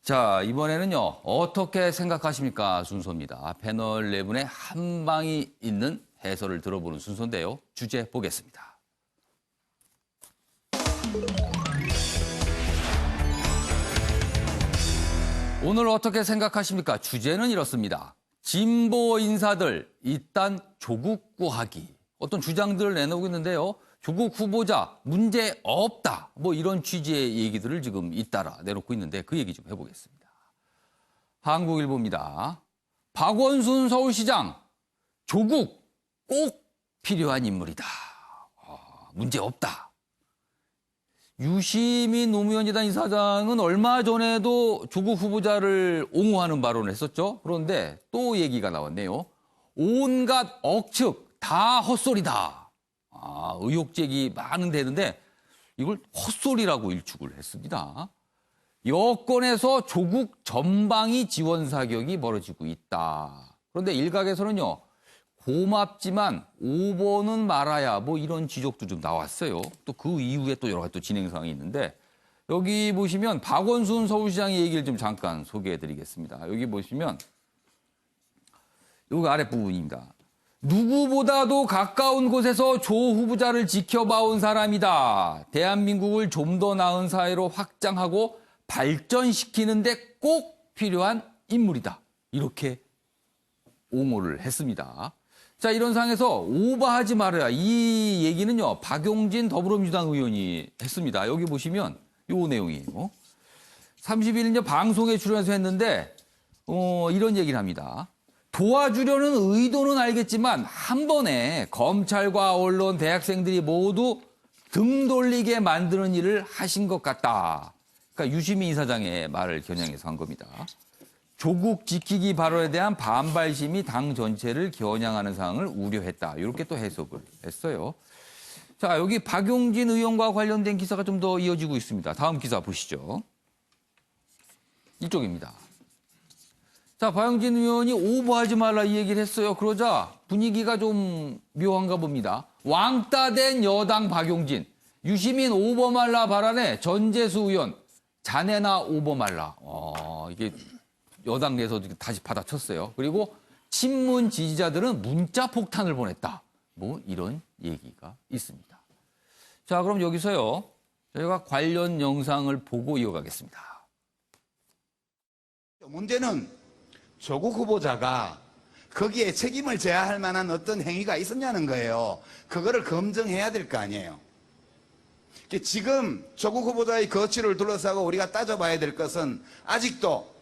자, 이번에는요, 어떻게 생각하십니까? 순서입니다. 패널 네 분의 한 방이 있는 해설을 들어보는 순서인데요. 주제 보겠습니다. 오늘 어떻게 생각하십니까? 주제는 이렇습니다. 진보 인사들 일단 조국 구하기. 어떤 주장들을 내놓고 있는데요. 조국 후보자 문제 없다. 뭐 이런 취지의 얘기들을 지금 잇따라 내놓고 있는데 그 얘기 좀 해보겠습니다. 한국일보입니다. 박원순 서울시장 조국 꼭 필요한 인물이다. 문제 없다. 유시민 노무현재단 이사장은 얼마 전에도 조국 후보자를 옹호하는 발언을 했었죠. 그런데 또 얘기가 나왔네요. 온갖 억측 다 헛소리다. 의혹 제기 많은 데는데 이걸 헛소리라고 일축을 했습니다. 여권에서 조국 전방위 지원 사격이 벌어지고 있다. 그런데 일각에서는요. 고맙지만 5번은 말아야 뭐 이런 지적도 좀 나왔어요. 또 그 이후에 또 여러 가지 또 진행 사항이 있는데 여기 보시면 박원순 서울시장의 얘기를 좀 잠깐 소개해드리겠습니다. 여기 보시면 여기 아랫부분입니다. 누구보다도 가까운 곳에서 조 후보자를 지켜봐온 사람이다. 대한민국을 좀 더 나은 사회로 확장하고 발전시키는 데 꼭 필요한 인물이다. 이렇게 옹호를 했습니다. 자, 이런 상황에서 오버하지 말아야 이 얘기는요. 박용진 더불어민주당 의원이 했습니다. 여기 보시면 요 내용이에요. 31일 방송에 출연해서 했는데 이런 얘기를 합니다. 도와주려는 의도는 알겠지만 한 번에 검찰과 언론, 대학생들이 모두 등 돌리게 만드는 일을 하신 것 같다. 그러니까 유시민 이사장의 말을 겨냥해서 한 겁니다. 조국 지키기 발언에 대한 반발심이 당 전체를 겨냥하는 상황을 우려했다. 이렇게 또 해석을 했어요. 자, 여기 박용진 의원과 관련된 기사가 좀 더 이어지고 있습니다. 다음 기사 보시죠. 이쪽입니다. 자, 박용진 의원이 오버하지 말라 이 얘기를 했어요. 그러자 분위기가 좀 묘한가 봅니다. 왕따 된 여당 박용진. 유시민 오버 말라 발언에 전재수 의원. 자네나 오버 말라. 이게 여당 내에서 다시 받아쳤어요. 그리고 친문 지지자들은 문자 폭탄을 보냈다. 뭐 이런 얘기가 있습니다. 자, 그럼 여기서요. 저희가 관련 영상을 보고 이어가겠습니다. 문제는 조국 후보자가 거기에 책임을 져야 할 만한 어떤 행위가 있었냐는 거예요. 그거를 검증해야 될 거 아니에요. 지금 조국 후보자의 거취를 둘러싸고 우리가 따져봐야 될 것은 아직도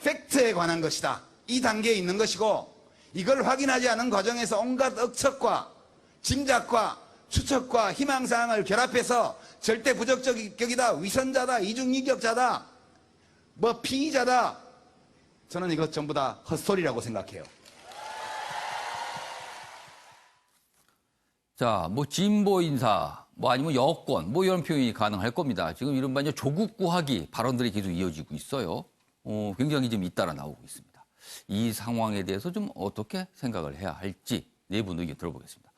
팩트에 관한 것이다. 이 단계에 있는 것이고 이걸 확인하지 않은 과정에서 온갖 억측과 짐작과 추측과 희망사항을 결합해서 절대 부적격이다, 위선자다, 이중인격자다, 뭐 피의자다. 저는 이것 전부 다 헛소리라고 생각해요. 자, 뭐 진보 인사, 뭐 아니면 여권, 뭐 이런 표현이 가능할 겁니다. 지금 이른바 이제 조국 구하기 발언들이 계속 이어지고 있어요. 굉장히 좀 잇따라 나오고 있습니다. 이 상황에 대해서 좀 어떻게 생각을 해야 할지 네 분 의견 들어보겠습니다.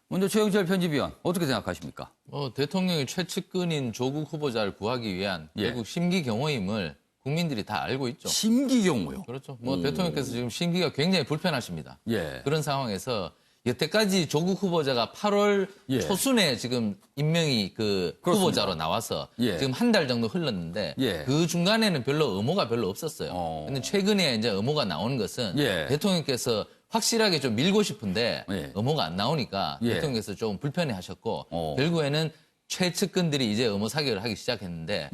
먼저 최영철 편집위원 어떻게 생각하십니까? 대통령의 최측근인 조국 후보자를 구하기 위한 결국 심기경호임을 국민들이 다 알고 있죠. 심기경호요? 그렇죠. 대통령께서 지금 심기가 굉장히 불편하십니다. 예. 그런 상황에서 여태까지 조국 후보자가 8월 초순에 지금 임명이 그렇습니다. 후보자로 나와서 지금 한 달 정도 흘렀는데 그 중간에는 별로 의무가 별로 없었어요. 근데 최근에 이제 의무가 나오는 것은 대통령께서 확실하게 좀 밀고 싶은데 의무가 안 나오니까 대통령께서 좀 불편해하셨고 결국에는 최측근들이 이제 의무 사격을 하기 시작했는데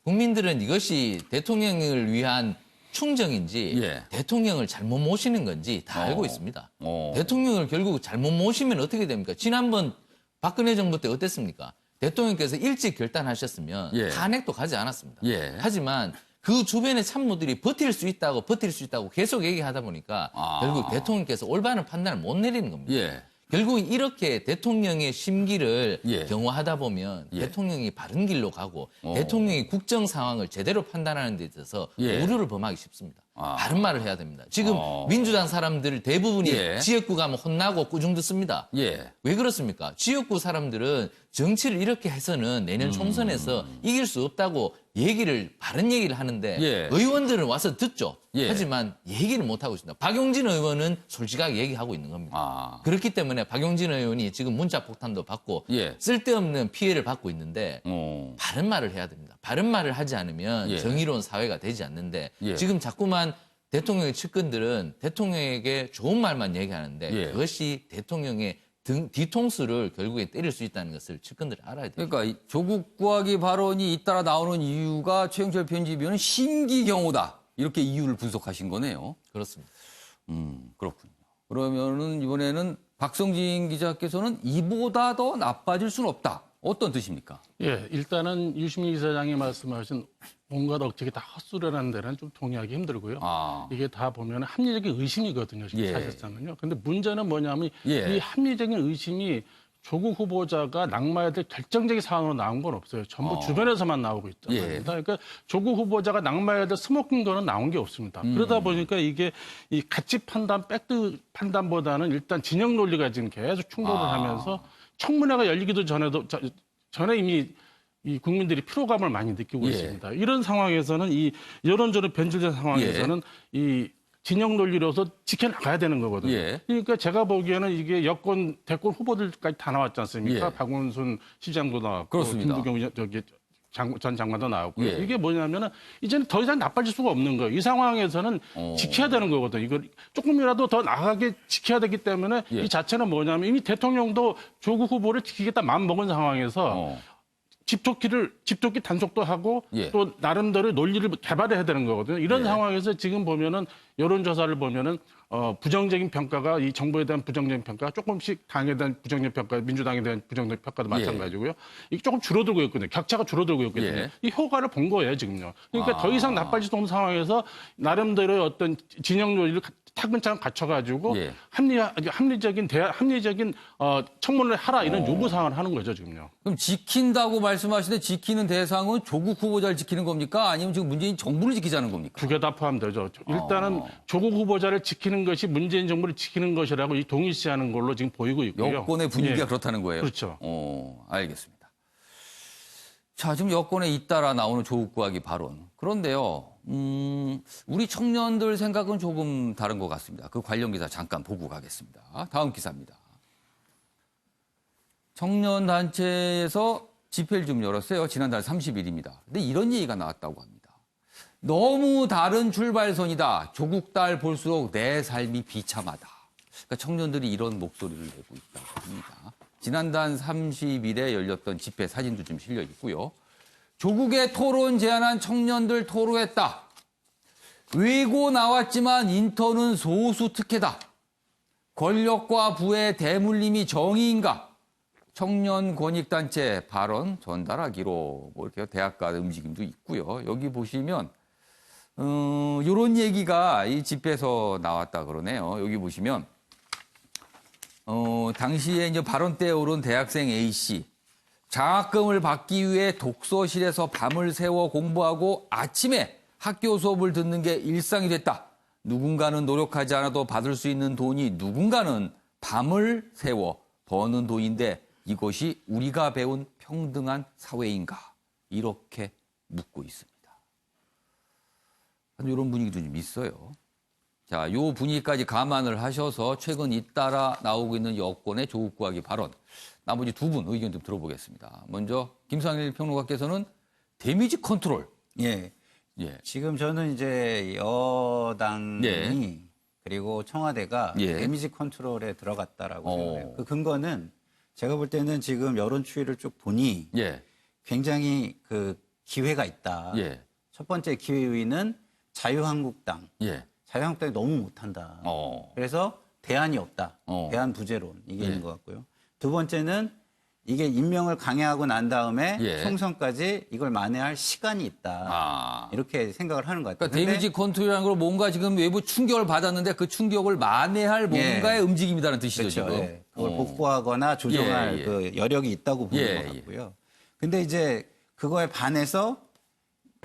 국민들은 이것이 대통령을 위한 충정인지 대통령을 잘못 모시는 건지 다 알고 있습니다. 대통령을 결국 잘못 모시면 어떻게 됩니까? 지난번 박근혜 정부 때 어땠습니까? 대통령께서 일찍 결단하셨으면 탄핵도 가지 않았습니다. 하지만 그 주변의 참모들이 버틸 수 있다고 계속 얘기하다 보니까 결국 대통령께서 올바른 판단을 못 내리는 겁니다. 결국 이렇게 대통령의 심기를 경호하다 보면 대통령이 바른 길로 가고 대통령이 국정 상황을 제대로 판단하는 데 있어서 오류를 범하기 쉽습니다. 바른 말을 해야 됩니다. 지금 민주당 사람들 대부분이 예. 지역구 가면 혼나고 꾸중 듣습니다. 예. 왜 그렇습니까? 지역구 사람들은 정치를 이렇게 해서는 내년 총선에서 이길 수 없다고 바른 얘기를 하는데 예. 의원들은 와서 듣죠. 예. 하지만 얘기를 못 하고 있습니다. 박용진 의원은 솔직하게 얘기하고 있는 겁니다. 그렇기 때문에 박용진 의원이 지금 문자 폭탄도 받고 예. 쓸데없는 피해를 받고 있는데 바른 말을 해야 됩니다. 바른 말을 하지 않으면 예. 정의로운 사회가 되지 않는데 예. 지금 자꾸만 대통령의 측근들은 대통령에게 좋은 말만 얘기하는데 예. 그것이 대통령의 뒤통수를 결국에 때릴 수 있다는 것을 측근들이 알아야 돼요. 그러니까 이 조국 구하기 발언이 잇따라 나오는 이유가 최영철 편집위원은 심기경호다. 이렇게 이유를 분석하신 거네요. 그렇습니다. 그렇군요. 그러면은 이번에는 박성진 기자께서는 이보다 더 나빠질 수는 없다. 어떤 뜻입니까? 예, 일단은 유시민 이사장이 말씀하신 온갖 억측이 다 헛소리라는 데는 좀 동의하기 힘들고요. 이게 다 보면 합리적인 의심이거든요, 예. 사실상은요. 근데 문제는 뭐냐면 예. 이 합리적인 의심이 조국 후보자가 낙마해야 될 결정적인 상황으로 나온 건 없어요. 전부 주변에서만 나오고 있단 예. 말입니다. 그러니까 조국 후보자가 낙마해야 될 스모킹 거는 나온 게 없습니다. 그러다 보니까 이게 이 가치 판단, 팩트 판단보다는 일단 진영 논리가 지금 계속 충돌을 하면서 청문회가 열리기도 전에 이미 이 국민들이 피로감을 많이 느끼고 예. 있습니다. 이런 상황에서는 이 여론조로 변질된 상황에서는 이 진영 논리로서 지켜나가야 되는 거거든요. 예. 그러니까 제가 보기에는 이게 여권 대권 후보들까지 다 나왔지 않습니까? 예. 박원순 시장도 나왔고 그렇습니다. 김부겸 전 장관도 나왔고요. 예. 이게 뭐냐면은 이제는 더 이상 나빠질 수가 없는 거예요. 이 상황에서는 지켜야 되는 거거든요. 이걸 조금이라도 더 나가게 지켜야 되기 때문에 예. 이 자체는 뭐냐면 이미 대통령도 조국 후보를 지키겠다 마음 먹은 상황에서 집토끼 단속도 하고 예. 또 나름대로 논리를 개발해야 되는 거거든요. 이런 예. 상황에서 지금 보면은 여론조사를 보면은 부정적인 평가가 이 정부에 대한 부정적인 평가 조금씩 당에 대한 부정적 평가, 민주당에 대한 부정적 평가도 마찬가지고요. 이게 조금 줄어들고 있거든요. 격차가 줄어들고 있거든요. 예. 이 효과를 본 거예요 지금요. 그러니까 더 이상 나빠질 수 없는 상황에서 나름대로의 어떤 진영 논리를 차근차근 갖춰가지고 예. 합리적인 청문을 하라 이런 요구 사항을 하는 거죠 지금요. 그럼 지킨다고 말씀하시는데 지키는 대상은 조국 후보자를 지키는 겁니까? 아니면 지금 문재인 정부를 지키자는 겁니까? 두 개 다 포함되죠. 일단은 조국 후보자를 지키는 것이 문재인 정부를 지키는 것이라고 이 동일시하는 걸로 지금 보이고 있고요. 여권의 분위기가 예. 그렇다는 거예요. 그렇죠. 알겠습니다. 자, 지금 여권에 잇따라 나오는 조국 구하기 발언. 그런데요, 우리 청년들 생각은 조금 다른 것 같습니다. 그 관련 기사 잠깐 보고 가겠습니다. 다음 기사입니다. 청년 단체에서 집회를 좀 열었어요. 지난달 30일입니다. 근데 이런 얘기가 나왔다고 합니다. 너무 다른 출발선이다. 조국 딸 볼수록 내 삶이 비참하다. 그러니까 청년들이 이런 목소리를 내고 있다고 합니다. 지난달 30일에 열렸던 집회 사진도 좀 실려 있고요. 조국의 토론 제안한 청년들 토로했다. 외고 나왔지만 인턴은 소수 특혜다. 권력과 부의 대물림이 정의인가? 청년 권익단체 발언 전달하기로 뭐 이렇게 대학가 움직임도 있고요. 여기 보시면 이런 얘기가 이 집회에서 나왔다 그러네요. 여기 보시면 당시에 이제 발언 때에 오른 대학생 A 씨 장학금을 받기 위해 독서실에서 밤을 새워 공부하고 아침에 학교 수업을 듣는 게 일상이 됐다. 누군가는 노력하지 않아도 받을 수 있는 돈이 누군가는 밤을 새워 버는 돈인데 이것이 우리가 배운 평등한 사회인가? 이렇게 묻고 있습니다. 이런 분위기도 좀 있어요. 자, 요 분위기까지 감안을 하셔서 최근 잇따라 나오고 있는 여권의 조국 구하기 발언. 나머지 두 분 의견 좀 들어보겠습니다. 먼저 김상일 평론가께서는 데미지 컨트롤. 예. 예. 지금 저는 이제 여당이 예. 그리고 청와대가 예. 데미지 컨트롤에 들어갔다라고 생각해요. 그 근거는 제가 볼 때는 지금 여론 추이를 쭉 보니 예. 굉장히 그 기회가 있다. 예. 첫 번째 기회위는 자유한국당. 예. 자유한국당이 너무 못한다. 그래서 대안이 없다. 대안 부재론 이게 있는 것 같고요. 두 번째는 이게 임명을 강행하고 난 다음에 예. 총선까지 이걸 만회할 시간이 있다. 이렇게 생각을 하는 것 같아요. 그러니까 데미지 컨트롤이라는 걸 뭔가 지금 외부 충격을 받았는데 그 충격을 만회할 뭔가의 움직임이라는 뜻이죠. 그렇죠. 지금. 예. 그걸 복구하거나 조정할 예, 예. 그 여력이 있다고 보는 것 같고요. 근데 이제 그거에 반해서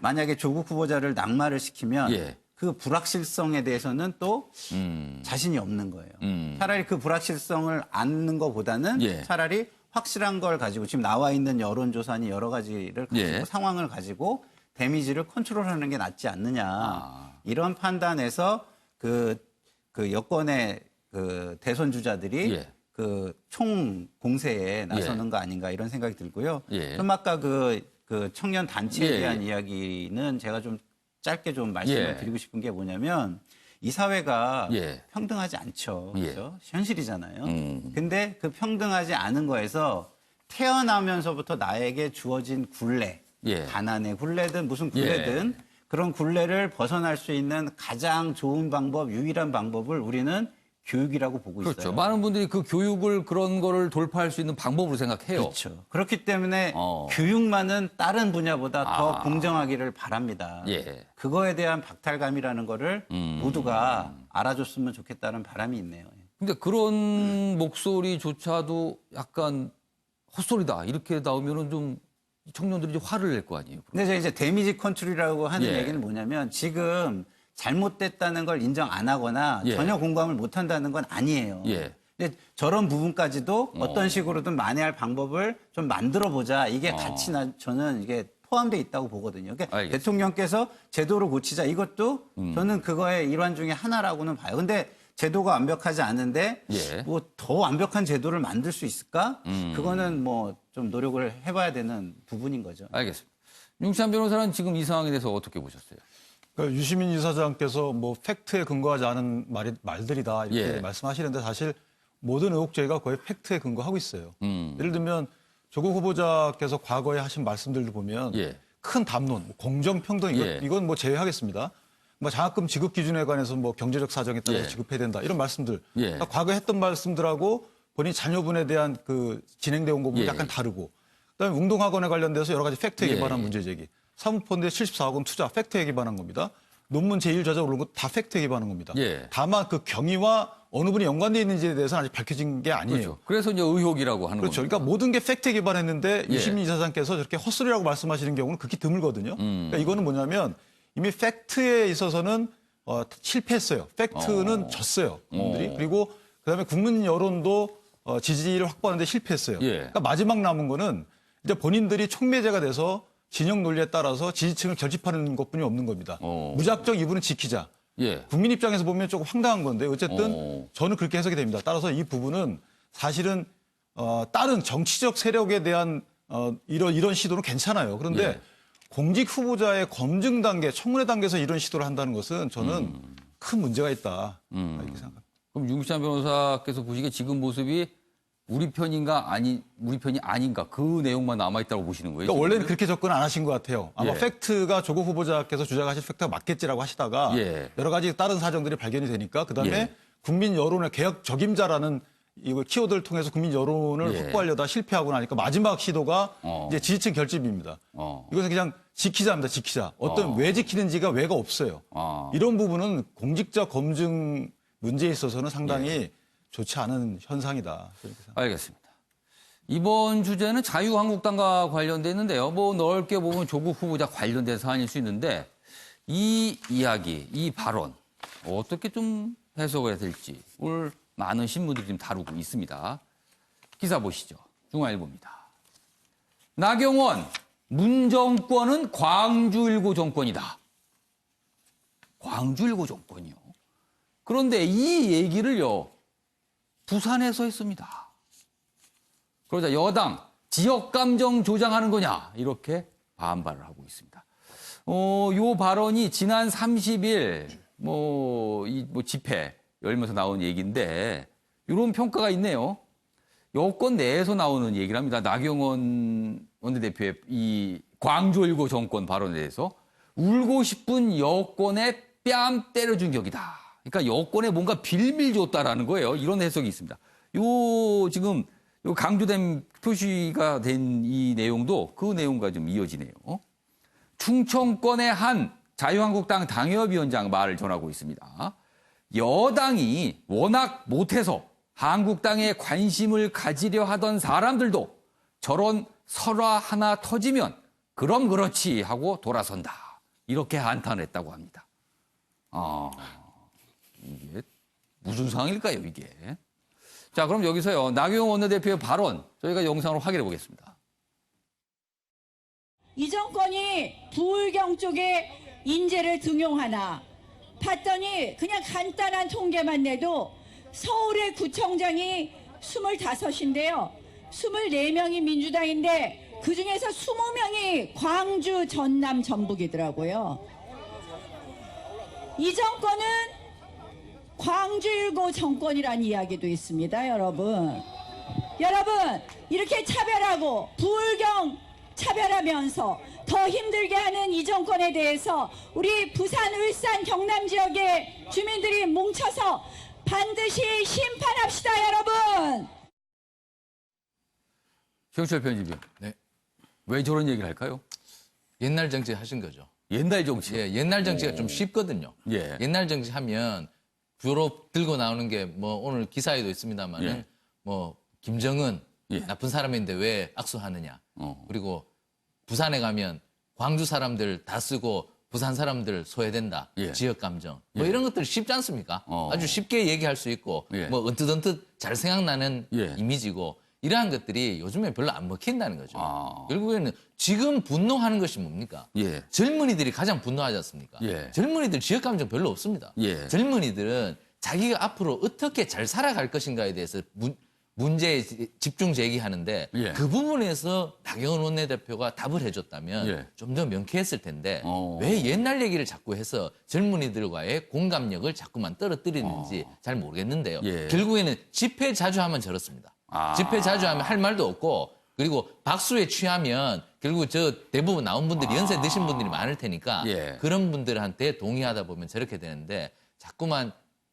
만약에 조국 후보자를 낙마를 시키면 예. 그 불확실성에 대해서는 또 자신이 없는 거예요. 차라리 그 불확실성을 안는 것보다는 예. 차라리 확실한 걸 가지고 지금 나와 있는 여론조사니 여러 가지를 가지고 예. 상황을 가지고 데미지를 컨트롤하는 게 낫지 않느냐. 이런 판단에서 그 여권의 그 대선 주자들이 예. 그 총 공세에 나서는 거 아닌가 이런 생각이 들고요. 예. 좀 아까 그 청년 단체에 예. 대한 이야기는 제가 좀 짧게 좀 말씀을 예. 드리고 싶은 게 뭐냐면 이 사회가 예. 평등하지 않죠. 예. 그렇죠? 현실이잖아요. 근데 그 평등하지 않은 거에서 태어나면서부터 나에게 주어진 굴레, 예. 가난의 굴레든 무슨 굴레든 그런 굴레를 벗어날 수 있는 가장 좋은 방법, 유일한 방법을 우리는 교육이라고 보고 그렇죠. 있어요. 많은 분들이 그 교육을 그런 거를 돌파할 수 있는 방법으로 생각해요. 그렇죠. 그렇기 때문에 교육만은 다른 분야보다 더 공정하기를 바랍니다. 예. 그거에 대한 박탈감이라는 거를 모두가 알아줬으면 좋겠다는 바람이 있네요. 근데 그런 목소리조차도 약간 헛소리다 이렇게 나오면은 좀 청년들이 좀 화를 낼 거 아니에요. 근데 제가 이제 데미지 컨트롤이라고 하는 예. 얘기는 뭐냐면 지금 잘못됐다는 걸 인정 안 하거나 예. 전혀 공감을 못 한다는 건 아니에요. 예. 근데 저런 부분까지도 어떤 식으로든 만회할 방법을 좀 만들어 보자. 이게 같이 저는 이게 포함되어 있다고 보거든요. 그러니까 알겠습니다. 대통령께서 제도를 고치자 이것도 저는 그거의 일환 중에 하나라고는 봐요. 근데 제도가 완벽하지 않은데 예. 뭐 더 완벽한 제도를 만들 수 있을까? 그거는 뭐 좀 노력을 해봐야 되는 부분인 거죠. 알겠습니다. 윤찬 변호사는 지금 이 상황에 대해서 어떻게 보셨어요? 그러니까 유시민 이사장께서 뭐 팩트에 근거하지 않은 말들이다 이렇게 예. 말씀하시는데 사실 모든 의혹 제기가 거의 팩트에 근거하고 있어요. 예를 들면 조국 후보자께서 과거에 하신 말씀들을 보면 예. 큰 담론, 공정, 평등 예. 이건 뭐 제외하겠습니다. 뭐 장학금 지급 기준에 관해서 뭐 경제적 사정에 따라서 예. 지급해야 된다 이런 말씀들. 예. 그러니까 과거에 했던 말씀들하고 본인 자녀분에 대한 그 진행되어 온 부분이 예. 약간 다르고. 그다음에 운동학원에 관련돼서 여러 가지 팩트에 예. 기반한 문제 제기. 사모펀드에 74억 원 투자 팩트에 기반한 겁니다. 논문 제1 저자 오른 거 다 팩트에 기반한 겁니다. 예. 다만 그 경위와 어느 분이 연관되어 있는지에 대해서는 아직 밝혀진 게 아니에요. 그렇죠. 그래서 이제 의혹이라고 하는 그렇죠. 겁니다. 그러니까 모든 게 팩트에 기반했는데 예. 유시민 이사장께서 저렇게 헛소리라고 말씀하시는 경우는 극히 드물거든요. 그러니까 이거는 뭐냐면 이미 팩트에 있어서는 실패했어요. 팩트는 졌어요. 분들이. 그리고 그다음에 국민 여론도 지지를 확보하는데 실패했어요. 예. 그러니까 마지막 남은 거는 이제 본인들이 촉매제가 돼서 진영 논리에 따라서 지지층을 결집하는 것뿐이 없는 겁니다. 무작정 이분은 지키자. 예. 국민 입장에서 보면 조금 황당한 건데 어쨌든 저는 그렇게 해석이 됩니다. 따라서 이 부분은 사실은 다른 정치적 세력에 대한 이런 시도는 괜찮아요. 그런데 예. 공직 후보자의 검증 단계, 청문회 단계에서 이런 시도를 한다는 것은 저는 큰 문제가 있다 이렇게 생각합니다. 그럼 윤찬 변호사께서 보시기에 지금 모습이 우리 편인가 우리 편이 아닌가 그 내용만 남아 있다고 보시는 거예요? 그러니까 원래는 지금? 그렇게 접근 안 하신 것 같아요. 아마 예. 팩트가 조국 후보자께서 주장하실 팩트가 맞겠지라고 하시다가 예. 여러 가지 다른 사정들이 발견이 되니까 그다음에 예. 국민 여론의 개혁 적임자라는 이거 키워드를 통해서 국민 여론을 예. 확보하려다 실패하고 나니까 마지막 시도가 이제 지지층 결집입니다. 이것은 그냥 지키자입니다. 지키자. 어떤 왜 지키는지가 왜가 없어요. 이런 부분은 공직자 검증 문제에 있어서는 상당히 좋지 않은 현상이다. 그렇게 생각합니다. 알겠습니다. 이번 주제는 자유한국당과 관련돼 있는데요. 뭐 넓게 보면 조국 후보자 관련된 사안일 수 있는데 이 이야기, 이 발언 어떻게 좀 해석을 해야 될지 오늘 많은 신문들이 지금 다루고 있습니다. 기사 보시죠. 중앙일보입니다. 나경원, 문 정권은 광주1고 정권이다. 광주1고 정권이요. 그런데 이 얘기를요. 부산에서 했습니다. 그러자 여당 지역 감정 조장하는 거냐 이렇게 반발을 하고 있습니다. 요 발언이 지난 30일 집회 열면서 나온 얘기인데 이런 평가가 있네요. 여권 내에서 나오는 얘기를 합니다. 나경원 원내대표의 이 광주1고 정권 발언에 대해서 울고 싶은 여권에 뺨 때려준 격이다. 그러니까 여권에 뭔가 빌밀 줬다라는 거예요. 이런 해석이 있습니다. 지금 강조된 표시가 된 이 내용도 그 내용과 좀 이어지네요. 충청권의 한 자유한국당 당협위원장 말을 전하고 있습니다. 여당이 워낙 못해서 한국당에 관심을 가지려 하던 사람들도 저런 설화 하나 터지면 그럼 그렇지 하고 돌아선다. 이렇게 한탄했다고 합니다. 이게 무슨 상황일까요, 이게? 자, 그럼 여기서요. 나경원 원내대표의 발언 저희가 영상으로 확인해 보겠습니다. 이 정권이 부울경 쪽에 인재를 등용하나 봤더니 그냥 간단한 통계만 내도 서울의 구청장이 25인데요. 24명이 민주당인데 그중에서 20명이 광주, 전남, 전북이더라고요. 이 정권은 광주일고 정권이라는 이야기도 있습니다, 여러분. 여러분, 이렇게 차별하고 부울경 차별하면서 더 힘들게 하는 이 정권에 대해서 우리 부산, 울산, 경남 지역의 주민들이 뭉쳐서 반드시 심판합시다, 여러분. 최영철 편집위원. 네. 왜 저런 얘기를 할까요? 옛날 정치 하신 거죠. 옛날 정치. 예, 옛날 정치가 좀 쉽거든요. 예. 옛날 정치 하면 주로 들고 나오는 게 뭐 오늘 기사에도 있습니다만 예. 뭐 김정은 예. 나쁜 사람인데 왜 악수하느냐. 그리고 부산에 가면 광주 사람들 다 쓰고 부산 사람들 소외된다. 예. 지역 감정. 뭐 예. 이런 것들 쉽지 않습니까? 아주 쉽게 얘기할 수 있고 예. 뭐 언뜻언뜻 잘 생각나는 예. 이미지고 이러한 것들이 요즘에 별로 안 먹힌다는 거죠. 아. 결국에는 지금 분노하는 것이 뭡니까? 예. 젊은이들이 가장 분노하지 않습니까? 예. 젊은이들 지역 감정 별로 없습니다. 예. 젊은이들은 자기가 앞으로 어떻게 잘 살아갈 것인가에 대해서 문제에 집중 제기하는데 예. 그 부분에서 나경원 원내대표가 답을 해줬다면 예. 좀 더 명쾌했을 텐데 어. 왜 옛날 얘기를 자꾸 해서 젊은이들과의 공감력을 자꾸만 떨어뜨리는지 잘 모르겠는데요. 예. 결국에는 집회 자주 하면 저렇습니다. 아. 집회 자주 하면 할 말도 없고 그리고 박수에 취하면 결국 저 대부분 나온 분들이 연세 드신 분들이 많을 테니까 예. 그런 분들한테 동의하다 보면 저렇게 되는데 자꾸만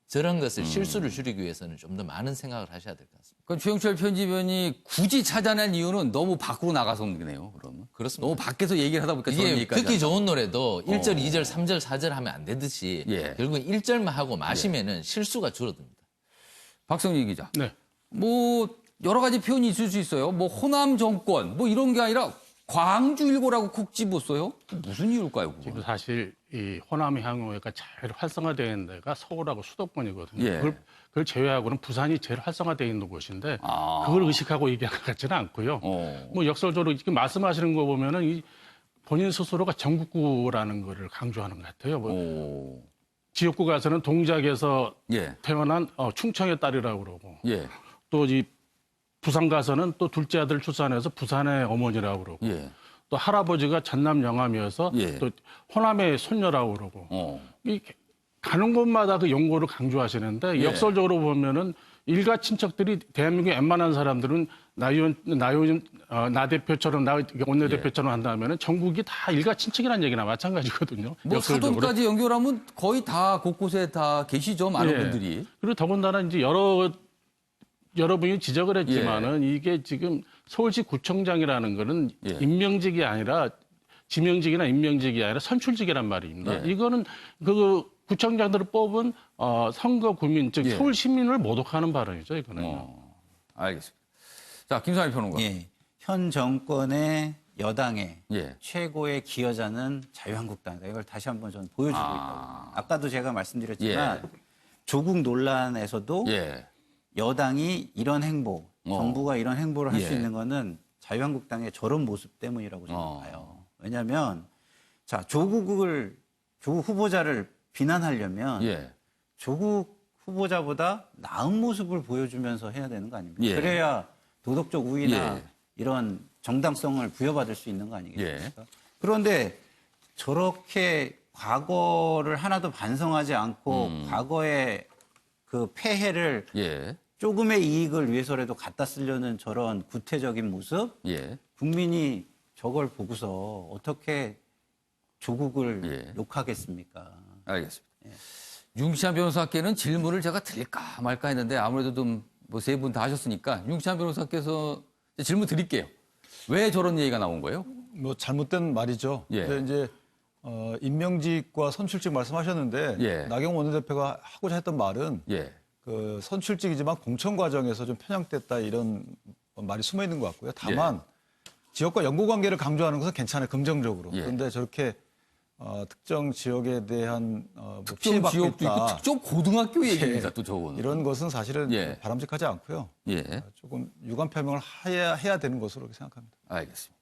저런 것을 실수를 줄이기 위해서는 좀 더 많은 생각을 하셔야 될 것 같습니다. 그럼 최영철 편집위원이 굳이 찾아낸 이유는 너무 밖으로 나가서네요, 그러면. 그렇습니다. 너무 밖에서 얘기를 하다 보니까 저런 이게 얘기까지 듣기 한다. 좋은 노래도 1절, 2절, 3절, 4절 하면 안 되듯이 예. 결국은 1절만 하고 마시면은 실수가 줄어듭니다. 박성희 기자. 네. 뭐 여러 가지 표현이 있을 수 있어요. 뭐 호남 정권 뭐 이런 게 아니라 광주 일고라고 콕 집었어요. 무슨 이유일까요? 그건? 지금 사실 이 호남 향후가 제일 활성화되어 있는 데가 서울하고 수도권이거든요. 예. 그걸 제외하고는 부산이 제일 활성화되어 있는 곳인데 아. 그걸 의식하고 얘기한 것 같지는 않고요. 뭐 역설적으로 지금 말씀하시는 거 보면은 이 본인 스스로가 전국구라는 거를 강조하는 것 같아요. 뭐 오. 지역구 가서는 동작에서 예. 태어난 충청의 딸이라고 그러고 예. 또 이 부산 가서는 또 둘째 아들 출산해서 부산의 어머니라고 그러고 예. 또 할아버지가 전남 영암이어서 예. 또 호남의 손녀라고 그러고 이 가는 곳마다 그 용고를 강조하시는데 예. 역설적으로 보면은 일가 친척들이 대한민국의 웬만한 사람들은 나 대표처럼 나 원내대표처럼 한다면은 전국이 다 일가 친척이라는 얘기나 마찬가지거든요. 뭐 역설적으로. 사돈까지 연결하면 거의 다 곳곳에 다 계시죠, 많은 예. 분들이. 그리고 더군다나 이제 여러분이 지적을 했지만은 이게 지금 서울시 구청장이라는 거는 예. 임명직이 아니라 지명직이나 임명직이 아니라 선출직이란 말입니다. 예. 이거는 그 구청장들을 뽑은 선거 구민 즉 예. 서울 시민을 모독하는 발언이죠. 이거는. 알겠습니다. 자, 김상일 평론가. 예. 현 정권의 여당의 예. 최고의 기여자는 자유한국당이다. 이걸 다시 한번 저는 보여주고 있다고. 아까도 제가 말씀드렸지만 조국 논란에서도 예. 여당이 이런 행보, 정부가 이런 행보를 할 수 예. 있는 거는 자유한국당의 저런 모습 때문이라고 저는 봐요. 왜냐하면 자 조국 후보자를 비난하려면 예. 조국 후보자보다 나은 모습을 보여주면서 해야 되는 거 아닙니까? 예. 그래야 도덕적 우위나 예. 이런 정당성을 부여받을 수 있는 거 아니겠습니까? 그런데 저렇게 과거를 하나도 반성하지 않고 과거의 그 폐해를 예. 조금의 이익을 위해서라도 갖다 쓰려는 저런 구태적인 모습, 예. 국민이 저걸 보고서 어떻게 조국을 예. 욕하겠습니까? 알겠습니다. 윤시한 변호사께는 질문을 제가 드릴까 말까 했는데 아무래도 좀 뭐 세 분 다 하셨으니까 윤시한 변호사께서 질문 드릴게요. 왜 저런 얘기가 나온 거예요? 뭐 잘못된 말이죠. 예. 근데 이제 임명직과 선출직 말씀하셨는데 예. 나경원 원내대표가 하고자 했던 말은 예. 그 선출직이지만 공천 과정에서 좀 편향됐다 이런 말이 숨어 있는 것 같고요. 다만 지역과 연고 관계를 강조하는 것은 괜찮아요. 긍정적으로. 예. 그런데 저렇게 특정 지역에 대한 뭐 특정 피해받고 지역도 있다. 있고 특정 고등학교 얘기입니다. 또 저거는. 이런 것은 사실은 예. 바람직하지 않고요. 예. 조금 유감 표명을 해야 되는 것으로 생각합니다. 알겠습니다.